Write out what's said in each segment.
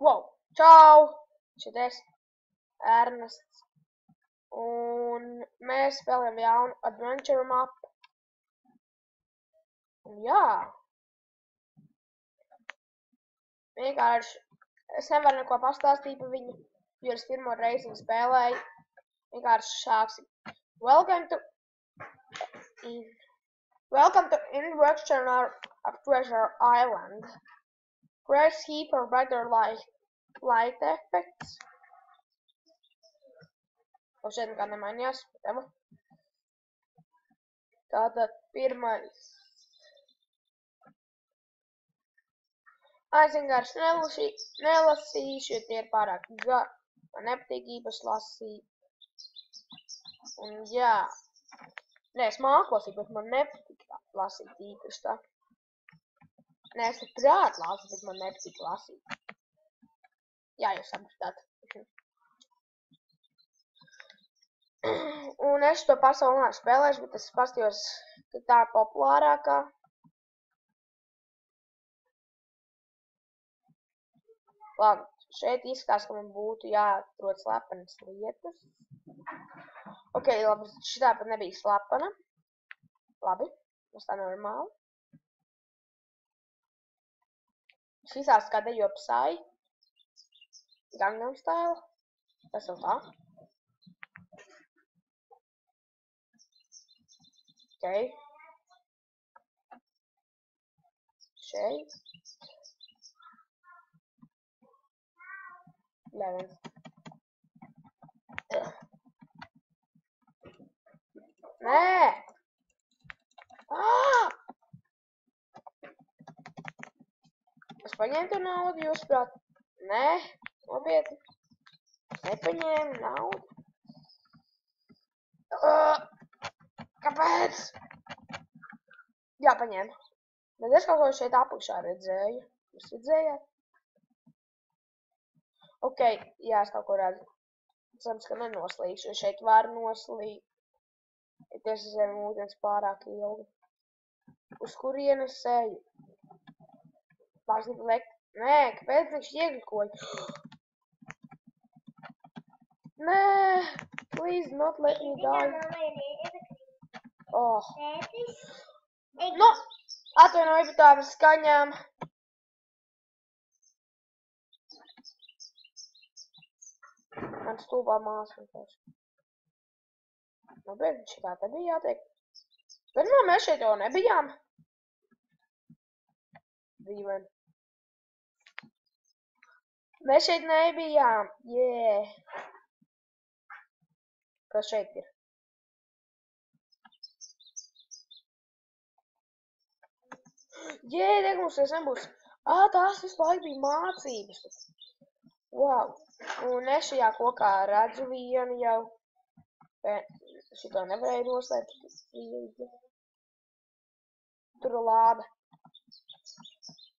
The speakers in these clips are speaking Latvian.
Wow! Čau! Šitais Ernests. Un mēs spēlējam jaunu adventure mapu. Un jā. Vienkārši es nevaru neko pastāstīt par viņu, jo es pirmo reizi viņu spēlēju. Vienkārši šāksim. Welcome to Invention of Treasure Island. Press E for better light effects. Un šeit nekā nemainījās. Tātad pirmais. Es vienkārši nelasīšu, jo tie ir pārāk gari. Man nepatīk īpaši lasīt. Un jā. Nē, es māku lasīt, bet man nepatīk lasīt īpaši tā. Nē, es prāt lasu, bet man nepatīk lasīt. Jā, jūs sapratāt. Un es to pasauli neesmu spēlējuši, bet es paskatījos, ka tā ir populārākā. Labi, šeit izskatās, ka man būtu jāatrod slepenas lietas. Ok, labi, šitā pat nebija slepena. Labi, tas tā normāli. Šis izskatās kā Dejo Psy. Gangnam Style. Tas jau tā. Ok. Šeit. Ļaujiens. Nē! Es paņēmu to naudu, jūs prāt? Nē, nopietni. Nepaņēmu naudu. Kāpēc? Jā, paņēmu. Bet es kaut ko šeit apakšā redzēju. Jūs redzējāt? Ok, jā, es kaut ko redzu. Cerams, ka nenoslīgšu, jo šeit var noslīgt. Ja tieši zem ūdens pārāk ilgi. Uz kurienes eju? Pāris gribu lekt. Nē, kāpēc viņš ieglikoja? Nē, please not let me die. Oh. Nu, atvainoju par tām skaņām. Man stulbā māsa vienkārši. Nu, bet šitā te bija jātiek. Bet no, mēs šeit jau nebijām. Dīvaini. Mēs šeit nebijām. Jē. Kas šeit ir? Jē, degums, es nebūs. Tās visu laiku bija mācības. Wow. Un es šajā kokā redzu vienu jau. Šito nevarēju noslēpt. Tur lāde.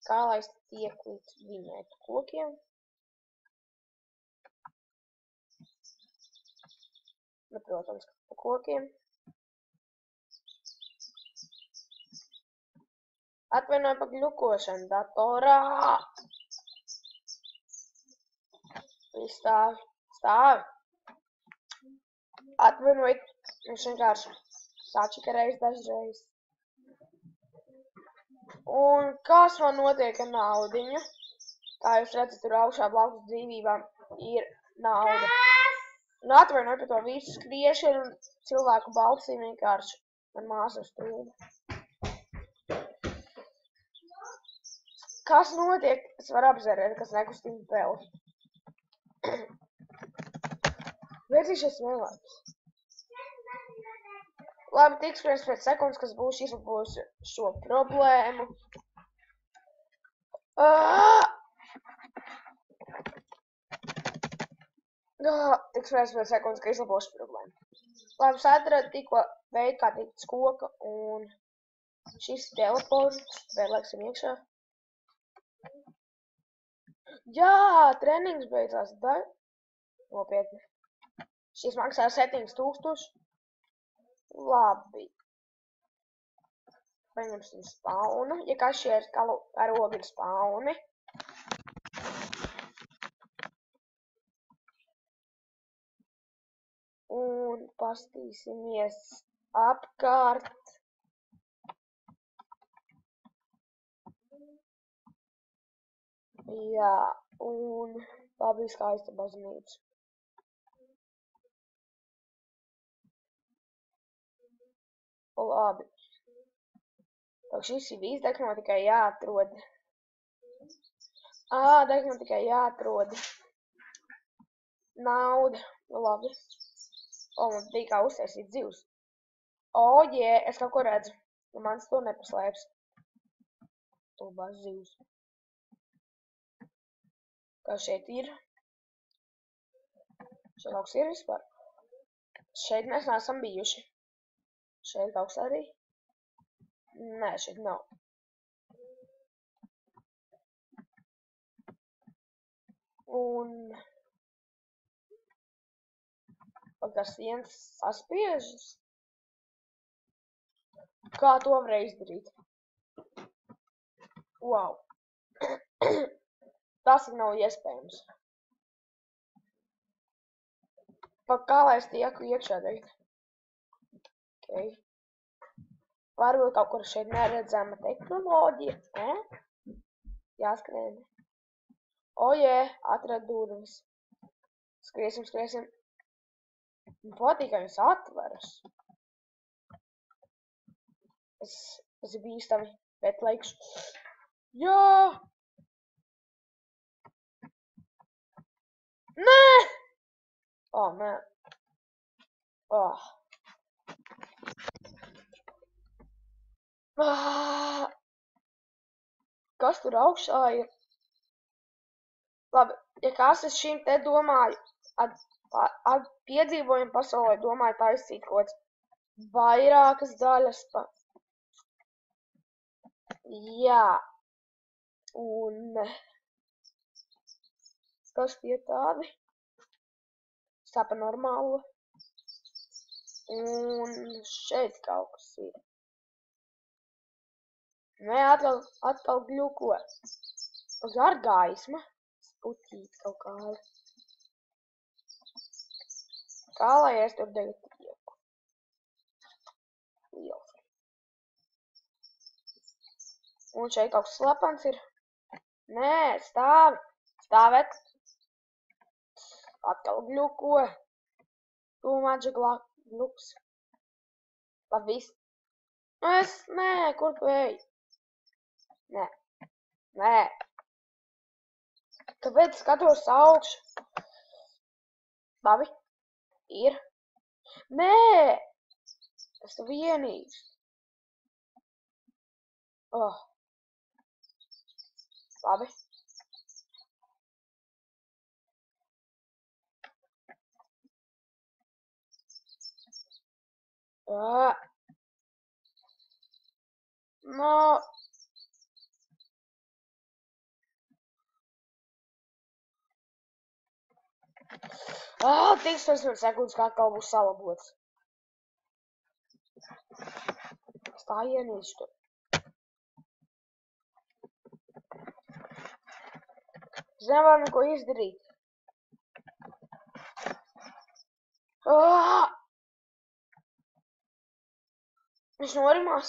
Kā lai es tiek līdz viņai pa kokiem? Nu, protams, pa kokiem. Atvainoju pa gļukošanu datorā. Viņš stāvi. Stāvi. Atvainojiet, viņš vienkārši sačikareiz dažreiz. Un kas man notiek ar naudiņu? Kā jūs redzat, tur augšā blakus dzīvībām ir nauda. Un atvainoju par to visu skriešanu un cilvēku balsīm vienkārši. Man māsa strūda. Kas notiek? Es varu apzerēt, kas nekustina peli. Vērtīšies vēlētas. Labi, tiksimies pēc sekundes, kas būs izlabojusi šo problēmu. Tiksimies pēc sekundes, ka izlabošu problēmu. Labi, es atradu tikko veidu, kā tikt uz koka, un šis teleports, vēlēksim iekšā. Jā, trenings beidzās, da? Nopietni. Šis maksā 7000. Labi. Paņemsim spaunu. Ja kas šie karogi ir spauni. Un pastīsimies apkārt. Jā, un tā bija skaista baznīca. Labi. Tā šis ir viss, degmanā tikai jāatrod. Degmanā tikai jāatrod nauda. Labi. Man bija kā uztaisīt zivs. Es kaut ko redzu. Mans to nepaslēps. To bāz zivs. Kā šeit ir? Šeit kaut kas ir vispār? Šeit mēs neesam bijuši. Šeit kaut kas arī? Nē, šeit nav. Un kas viens saspiežas? Kā to varēja izdarīt? Wow. Tas nav iespējams. Kā lai es tieku iekšā teikt? Okay. Varbūt kaut kur šeit neredzama tehnoloģija. Jāskrien. Atrad durvis. Skriesim. Man patīk, ka viņas atveras. Tas ir bīstami, bet laiks. Jā! Nē! Nē. Kas tur augšā ir? Labi, ja kas es šīm te domāju, piedzīvojumu pasaulē domāju taisīt kaut kāds vairākas daļas pa. Jā. Un kas tie tādi? Sāpa normālo. Un šeit kaut kas ir. Nē, atkal gļuko. Ar gaisma. Puķīt kaut kāda. Kā lai es tur tagad tieku? Liels. Un šeit kaut kas slepens ir. Nē, stāvēt. Atkal gļuko. Tu maģa gluks. Labi, viss. Nē, kur tu ej? Nē. Kāpēc skatos augšu? Labi, ir. Nē! Tas tu vienīgs. Labi. No. Tiks 15 sekundes, kā atkal būs salabots. Es tā ienīstu. Es nevaru neko izdarīt. Viņš norimās.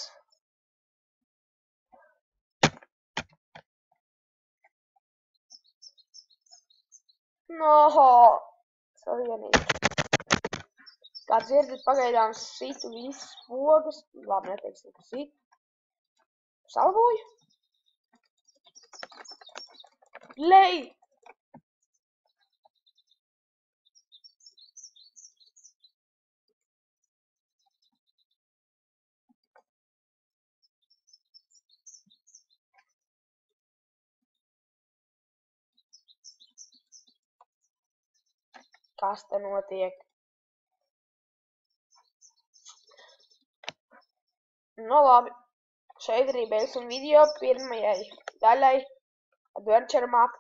Savienīgi. Kā dzirdat, pagaidām situ visas pogas. Labi, neteiksim, ka situ. Salavoju. Lej! Kas te notiek? Nu labi, šeit arī beigsim video pirmajai daļai Adventure Map.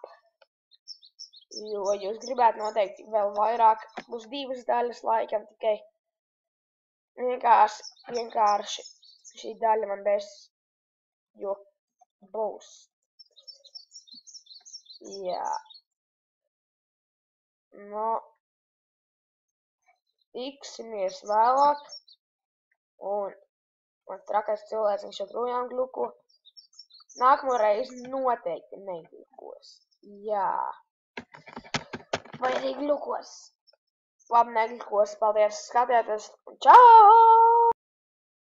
Jo jūs gribētu noteikti vēl vairāk, būs 2 daļas laikam tikai. Vienkārši šī daļa man bēs, jo būs. Jā. Nu. tiksimies vēlāk. Un man trakais cilvēks, viņš joprojām gluko. Nākamo reizi noteikti neglukos. Jā. Vai arī glukos. Labi, neglukos. Paldies, skatieties. Čau!